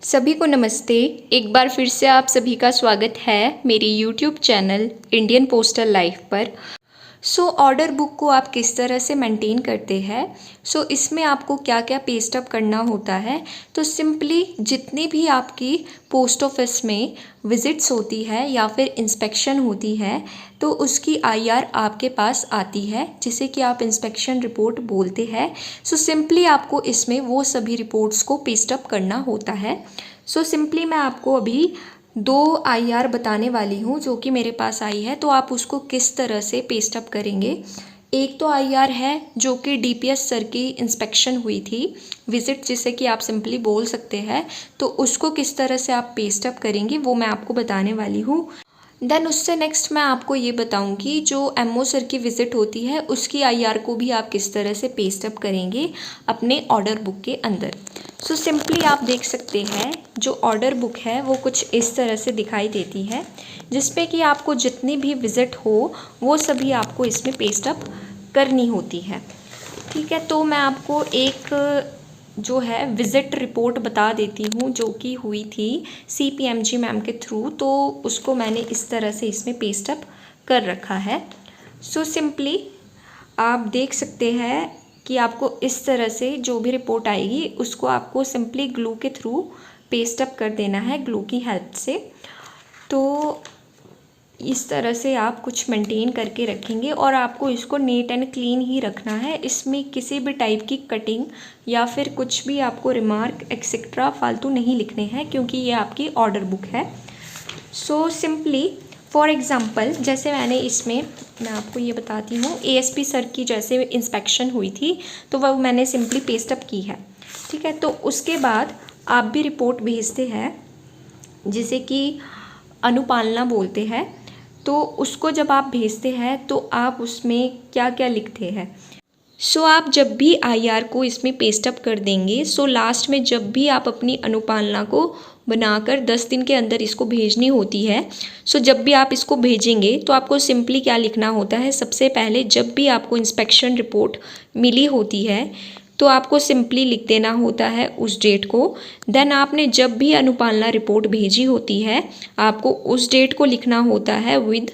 सभी को नमस्ते। एक बार फिर से आप सभी का स्वागत है मेरी YouTube channel Indian postal life पर। ऑर्डर बुक को आप किस तरह से मेंटेन करते हैं, इसमें आपको क्या क्या पेस्ट अप करना होता है। तो सिंपली जितनी भी आपकी पोस्ट ऑफिस में विजिट्स होती है या फिर इंस्पेक्शन होती है, तो उसकी आईआर आपके पास आती है, जिसे कि आप इंस्पेक्शन रिपोर्ट बोलते हैं। सिंपली आपको इसमें वो सभी रिपोर्ट्स को पेस्ट अप करना होता है। सिंपली मैं आपको अभी 2 आईआर बताने वाली हूँ जो कि मेरे पास आई है, तो आप उसको किस तरह से पेस्ट अप करेंगे। एक तो आईआर है जो कि डीपीएस सर की इंस्पेक्शन हुई थी, विजिट जिसे कि आप सिंपली बोल सकते हैं, तो उसको किस तरह से आप पेस्ट अप करेंगे वो मैं आपको बताने वाली हूँ। देन उससे नेक्स्ट मैं आपको ये बताऊंगी जो एमओ सर की विज़िट होती है उसकी आईआर को भी आप किस तरह से पेस्ट अप करेंगे अपने ऑर्डर बुक के अंदर। सिंपली आप देख सकते हैं जो ऑर्डर बुक है वो कुछ इस तरह से दिखाई देती है, जिसपे कि आपको जितनी भी विज़िट हो वो सभी आपको इसमें पेस्ट अप करनी होती है। ठीक है, तो मैं आपको एक जो है विज़िट रिपोर्ट बता देती हूँ जो कि हुई थी सीपीएमजी मैम के थ्रू, तो उसको मैंने इस तरह से इसमें पेस्ट अप कर रखा है। सिंपली आप देख सकते हैं कि आपको इस तरह से जो भी रिपोर्ट आएगी उसको आपको सिंपली ग्लू के थ्रू पेस्ट अप कर देना है, ग्लू की हेल्प से। तो इस तरह से आप कुछ मेंटेन करके रखेंगे और आपको इसको नीट एंड क्लीन ही रखना है। इसमें किसी भी टाइप की कटिंग या फिर कुछ भी आपको रिमार्क एक्सेट्रा फालतू नहीं लिखने हैं, क्योंकि ये आपकी ऑर्डर बुक है। सिंपली फॉर एग्ज़ाम्पल जैसे मैं आपको ये बताती हूँ, एएसपी सर की जैसे इंस्पेक्शन हुई थी तो वह मैंने सिंपली पेस्ट अप की है। ठीक है, तो उसके बाद आप भी रिपोर्ट भेजते हैं जिसे कि अनुपालना बोलते हैं, तो उसको जब आप भेजते हैं तो आप उसमें क्या क्या लिखते हैं। आप जब भी आईआर को इसमें पेस्ट अप कर देंगे, लास्ट में जब भी आप अपनी अनुपालना को बनाकर 10 दिन के अंदर इसको भेजनी होती है, जब भी आप इसको भेजेंगे तो आपको सिंपली क्या लिखना होता है। सबसे पहले जब भी आपको इंस्पेक्शन रिपोर्ट मिली होती है तो आपको सिंपली लिख देना होता है उस डेट को। देन आपने जब भी अनुपालना रिपोर्ट भेजी होती है आपको उस डेट को लिखना होता है विद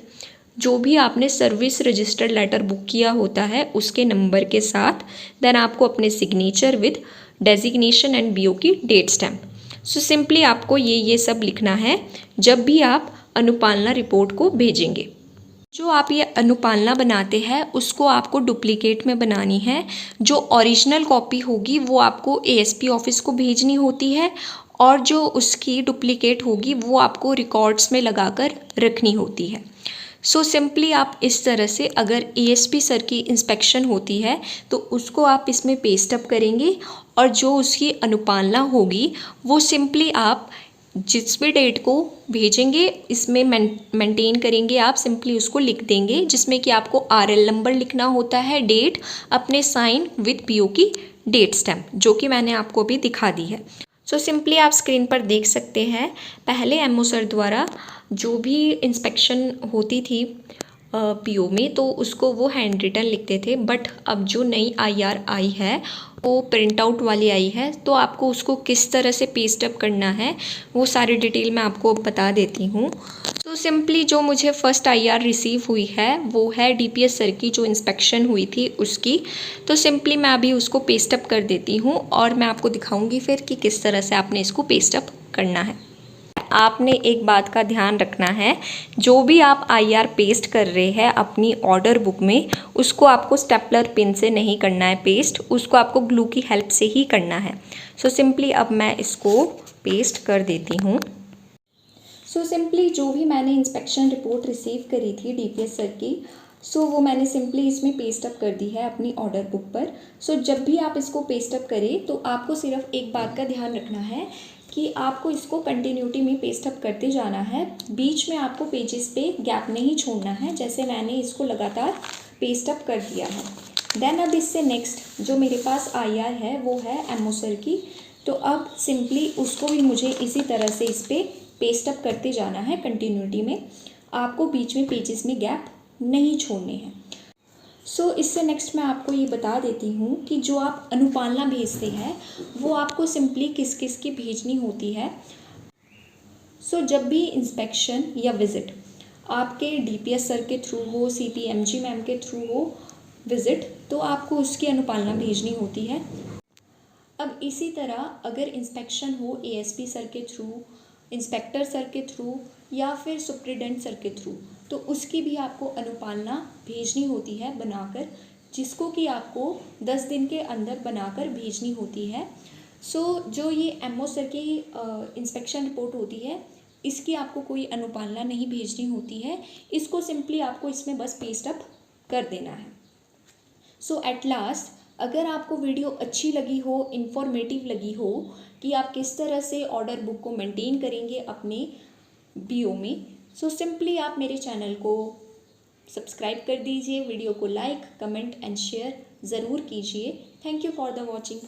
जो भी आपने सर्विस रजिस्टर्ड लेटर बुक किया होता है उसके नंबर के साथ। देन आपको अपने signature with designation and BO की डेट स्टैम्प। सिंपली आपको ये सब लिखना है जब भी आप अनुपालना रिपोर्ट को भेजेंगे। जो आप ये अनुपालना बनाते हैं उसको आपको डुप्लीकेट में बनानी है। जो ओरिजिनल कॉपी होगी वो आपको एएसपी ऑफिस को भेजनी होती है और जो उसकी डुप्लीकेट होगी वो आपको रिकॉर्ड्स में लगाकर रखनी होती है। सिंपली आप इस तरह से अगर एएसपी सर की इंस्पेक्शन होती है तो उसको आप इसमें पेस्ट अप करेंगे और जो उसकी अनुपालना होगी वो सिंपली आप जिस भी डेट को भेजेंगे इसमें मेंटेन करेंगे। आप सिंपली उसको लिख देंगे जिसमें कि आपको आरएल नंबर लिखना होता है, डेट, अपने साइन विद पीओ की डेट स्टैम्प, जो कि मैंने आपको अभी दिखा दी है। सिंपली आप स्क्रीन पर देख सकते हैं पहले एमओ सर द्वारा जो भी इंस्पेक्शन होती थी पीओ में तो उसको वो हैंड रिटन लिखते थे, बट अब जो नई आईआर आई है वो प्रिंट आउट वाली आई है, तो आपको उसको किस तरह से पेस्ट अप करना है वो सारी डिटेल मैं आपको बता देती हूँ। सिंपली जो मुझे फर्स्ट आईआर रिसीव हुई है वो है डीपीएस सर की जो इंस्पेक्शन हुई थी उसकी। तो सिंपली मैं अभी उसको पेस्ट अप कर देती हूँ और मैं आपको दिखाऊंगी फिर कि किस तरह से आपने इसको पेस्ट अप करना है। आपने एक बात का ध्यान रखना है, जो भी आप आईआर पेस्ट कर रहे हैं अपनी ऑर्डर बुक में उसको आपको स्टेपलर पिन से नहीं करना है पेस्ट, उसको आपको ग्लू की हेल्प से ही करना है। सिंपली अब मैं इसको पेस्ट कर देती हूँ। सिंपली जो भी मैंने इंस्पेक्शन रिपोर्ट रिसीव करी थी डीपीएस सर की, वो मैंने सिंपली इसमें पेस्ट अप कर दी है अपनी ऑर्डर बुक पर। जब भी आप इसको पेस्ट अप करें तो आपको सिर्फ एक बात का ध्यान रखना है कि आपको इसको कंटिन्यूटी में पेस्ट अप करते जाना है, बीच में आपको पेजेस पे गैप नहीं छोड़ना है, जैसे मैंने इसको लगातार पेस्ट अप कर दिया है। देन अब इससे नेक्स्ट जो मेरे पास आईआर है वो है एमओ सर की, तो अब सिंपली उसको भी मुझे इसी तरह से इस पर पेस्ट अप करते जाना है कंटिन्यूटी में, आपको बीच में पेजेस में गैप नहीं छोड़ने हैं। सो इससे नेक्स्ट मैं आपको ये बता देती हूँ कि जो आप अनुपालना भेजते हैं वो आपको सिंपली किस किस की भेजनी होती है। सो जब भी इंस्पेक्शन या विज़िट आपके डीपीएस सर के थ्रू हो, सीपीएमजी मैम के थ्रू हो विज़िट, तो आपको उसकी अनुपालना भेजनी होती है। अब इसी तरह अगर इंस्पेक्शन हो एएसपी सर के थ्रू, इंस्पेक्टर सर के थ्रू या फिर सुप्रिटेंडेंट सर के थ्रू, तो उसकी भी आपको अनुपालना भेजनी होती है बनाकर, जिसको कि आपको 10 दिन के अंदर बनाकर भेजनी होती है। सो जो ये एमओ सर की इंस्पेक्शन रिपोर्ट होती है, इसकी आपको कोई अनुपालना नहीं भेजनी होती है। इसको सिंपली आपको इसमें बस पेस्ट अप कर देना है। सो एट लास्ट, अगर आपको वीडियो अच्छी लगी हो, इन्फॉर्मेटिव लगी हो कि आप किस तरह से ऑर्डर बुक को मेंटेन करेंगे अपने बीओ में, सो सिंपली आप मेरे चैनल को सब्सक्राइब कर दीजिए, वीडियो को लाइक, कमेंट एंड शेयर ज़रूर कीजिए। Thank you for the watching.